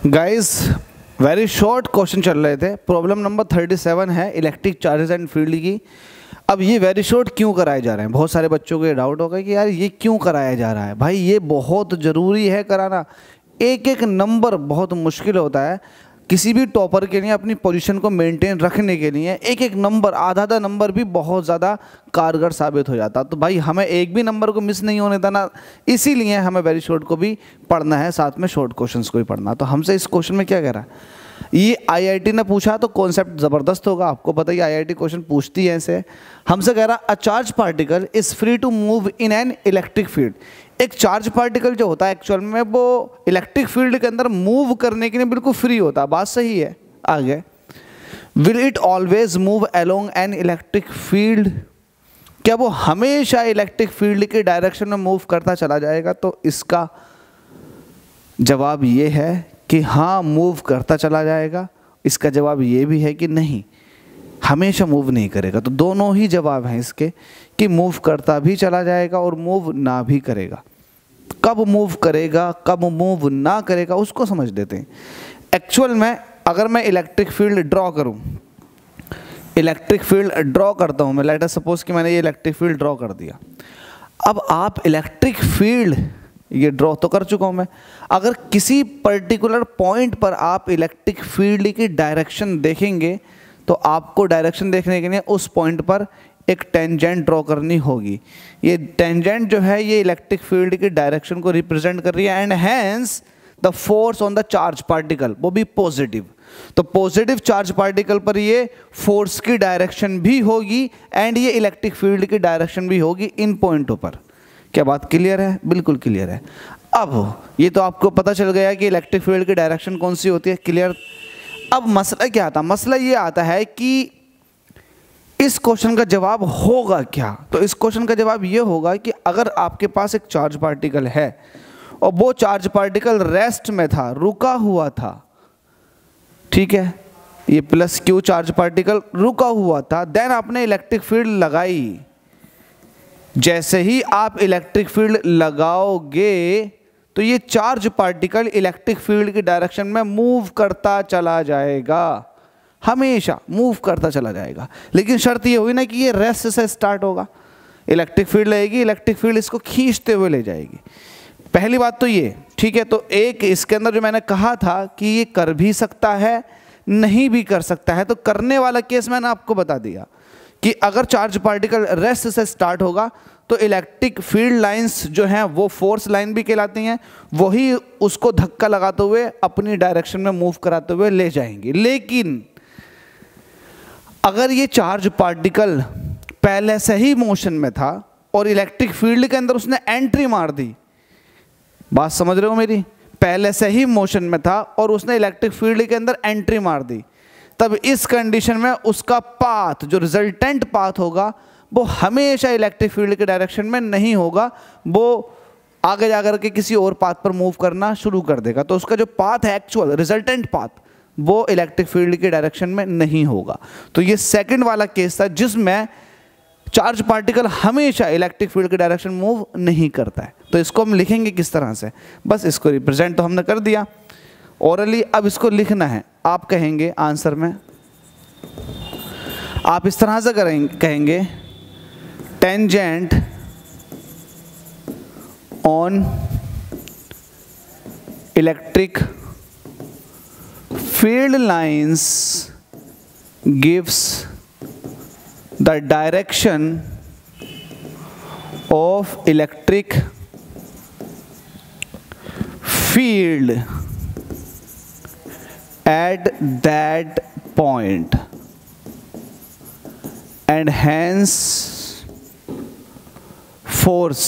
Guys very short question चल रहे थे। प्रॉब्लम नंबर 37 है इलेक्ट्रिक चार्जेस एंड फील्ड की। अब ये वेरी शॉर्ट क्यों कराए जा रहे हैं, बहुत सारे बच्चों को ये डाउट होगा कि यार ये क्यों कराया जा रहा है। भाई ये बहुत ज़रूरी है कराना। एक एक नंबर बहुत मुश्किल होता है किसी भी टॉपर के लिए अपनी पोजीशन को मेंटेन रखने के लिए। एक एक नंबर, आधा आधा नंबर भी बहुत ज़्यादा कारगर साबित हो जाता। तो भाई हमें एक भी नंबर को मिस नहीं होने देना, इसीलिए हमें वेरी शॉर्ट को भी पढ़ना है, साथ में शॉर्ट क्वेश्चंस को भी पढ़ना। तो हमसे इस क्वेश्चन में क्या कह रहा है, ये आईआईटी ने पूछा तो कॉन्सेप्ट ज़बरदस्त होगा, आपको पता ही आईआईटी क्वेश्चन पूछती है ऐसे। हमसे कह रहा a charge particle is free to move in an electric field. एक चार्ज पार्टिकल जो होता है एक्चुअल में वो इलेक्ट्रिक फील्ड के अंदर मूव करने के लिए बिल्कुल फ्री होता है। बात सही है। आगे, will it always move along N electric field, क्या वो हमेशा इलेक्ट्रिक फील्ड के डायरेक्शन में मूव करता चला जाएगा। तो इसका जवाब ये है कि हाँ मूव करता चला जाएगा। इसका जवाब ये भी है कि नहीं, हमेशा मूव नहीं करेगा। तो दोनों ही जवाब हैं इसके कि मूव करता भी चला जाएगा और मूव ना भी करेगा। कब मूव करेगा कब मूव ना करेगा उसको समझ लेते हैं। एक्चुअल में अगर मैं इलेक्ट्रिक फील्ड ड्रॉ करूं, इलेक्ट्रिक फील्ड ड्रॉ करता हूं मैं, लेट अस सपोज कि मैंने ये इलेक्ट्रिक फील्ड ड्रॉ कर दिया। अब आप इलेक्ट्रिक फील्ड ये ड्रॉ तो कर चुका हूं मैं, अगर किसी पर्टिकुलर पॉइंट पर आप इलेक्ट्रिक फील्ड की डायरेक्शन देखेंगे तो आपको डायरेक्शन देखने के लिए उस पॉइंट पर एक टेंजेंट ड्रॉ करनी होगी। ये टेंजेंट जो है ये इलेक्ट्रिक फील्ड की डायरेक्शन को रिप्रेजेंट कर रही है and hence the force on the charge particle, वो भी पॉजिटिव। तो पॉजिटिव चार्ज पार्टिकल पर ये फोर्स की डायरेक्शन भी होगी एंड ये इलेक्ट्रिक फील्ड की डायरेक्शन भी होगी इन पॉइंटों पर। क्या बात क्लियर है? बिल्कुल क्लियर है। अब ये तो आपको पता चल गया कि इलेक्ट्रिक फील्ड की डायरेक्शन कौन सी होती है, क्लियर। अब मसला क्या आता है, मसला ये आता है कि इस क्वेश्चन का जवाब होगा क्या। तो इस क्वेश्चन का जवाब ये होगा कि अगर आपके पास एक चार्ज पार्टिकल है और वो चार्ज पार्टिकल रेस्ट में था, रुका हुआ था, ठीक है, ये प्लस क्यू चार्ज पार्टिकल रुका हुआ था, देन आपने इलेक्ट्रिक फील्ड लगाई। जैसे ही आप इलेक्ट्रिक फील्ड लगाओगे तो ये चार्ज पार्टिकल इलेक्ट्रिक फील्ड की डायरेक्शन में मूव करता चला जाएगा, हमेशा मूव करता चला जाएगा। लेकिन शर्त ये हुई ना कि ये रेस्ट से स्टार्ट होगा, इलेक्ट्रिक फील्ड लगेगी, इलेक्ट्रिक फील्ड इसको खींचते हुए ले जाएगी। पहली बात तो ये, ठीक है। तो एक इसके अंदर जो मैंने कहा था कि ये कर भी सकता है नहीं भी कर सकता है, तो करने वाला केस मैंने आपको बता दिया कि अगर चार्ज पार्टिकल रेस्ट से स्टार्ट होगा तो इलेक्ट्रिक फील्ड लाइंस जो हैं वो फोर्स लाइन भी कहलाती हैं, वही उसको धक्का लगाते हुए अपनी डायरेक्शन में मूव कराते हुए ले जाएंगी। लेकिन अगर ये चार्ज पार्टिकल पहले से ही मोशन में था और इलेक्ट्रिक फील्ड के अंदर उसने एंट्री मार दी, बात समझ रहे हो मेरी, पहले से ही मोशन में था और उसने इलेक्ट्रिक फील्ड के अंदर एंट्री मार दी, तब इस कंडीशन में उसका पाथ, जो रिजल्टेंट पाथ होगा, वो हमेशा इलेक्ट्रिक फील्ड के डायरेक्शन में नहीं होगा, वो आगे जाकर के किसी और पाथ पर मूव करना शुरू कर देगा। तो उसका जो पाथ है, एक्चुअल रिजल्टेंट पाथ, वो इलेक्ट्रिक फील्ड के डायरेक्शन में नहीं होगा। तो ये सेकंड वाला केस था जिसमें चार्ज पार्टिकल हमेशा इलेक्ट्रिक फील्ड के डायरेक्शन मूव नहीं करता है। तो इसको हम लिखेंगे किस तरह से, बस इसको रिप्रेजेंट तो हमने कर दिया ओरली, अब इसको लिखना है। आप कहेंगे आंसर में, आप इस तरह से कहेंगे tangent on electric field lines gives the direction of electric field at that point and hence force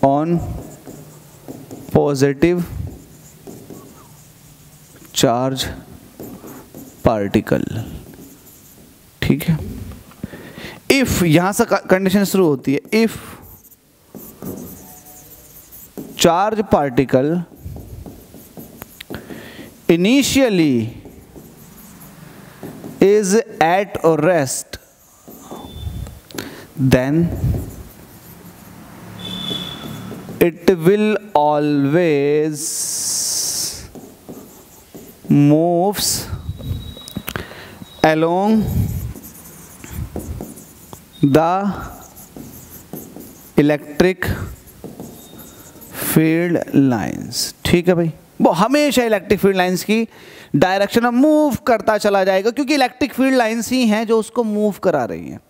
on positive charge particle। ठीक है, if यहां से कंडीशन शुरू होती है, if charge particle initially is at rest, then it will always moves along the electric field lines. ठीक है भाई, वो हमेशा इलेक्ट्रिक फील्ड लाइंस की डायरेक्शन में मूव करता चला जाएगा, क्योंकि इलेक्ट्रिक फील्ड लाइंस ही हैं जो उसको मूव करा रही हैं।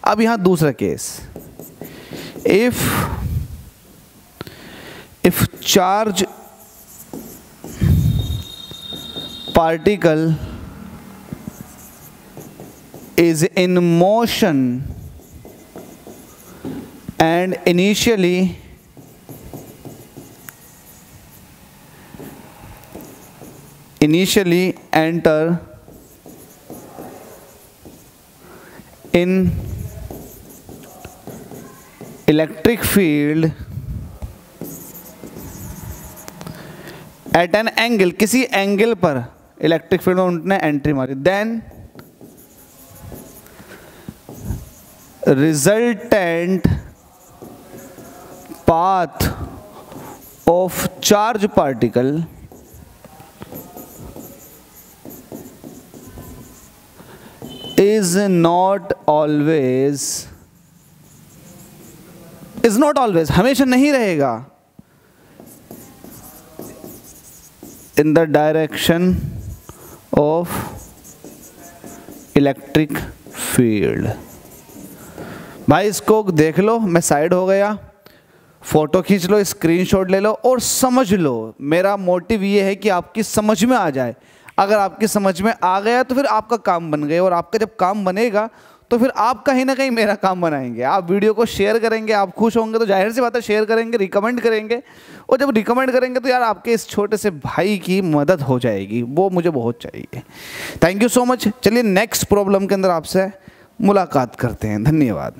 अब यहां दूसरा case, if charge particle is in motion and initially enter in electric field at an angle, किसी एंगल पर इलेक्ट्रिक फील्ड में उन्होंने एंट्री मारी, then resultant path of charge particle is not always हमेशा नहीं रहेगा in the direction of electric field। भाई इसको देख लो, मैं साइड हो गया, फोटो खींच लो, स्क्रीनशॉट ले लो और समझ लो। मेरा मोटिव ये है कि आपकी समझ में आ जाए। अगर आपकी समझ में आ गया तो फिर आपका काम बन गया, और आपका जब काम बनेगा तो फिर आप कहीं ना कहीं मेरा काम बनाएंगे। आप वीडियो को शेयर करेंगे, आप खुश होंगे तो जाहिर सी बात है शेयर करेंगे, रिकमेंड करेंगे, और जब रिकमेंड करेंगे तो यार आपके इस छोटे से भाई की मदद हो जाएगी, वो मुझे बहुत चाहिए। Thank you so much. चलिए नेक्स्ट प्रॉब्लम के अंदर आपसे मुलाकात करते हैं। धन्यवाद।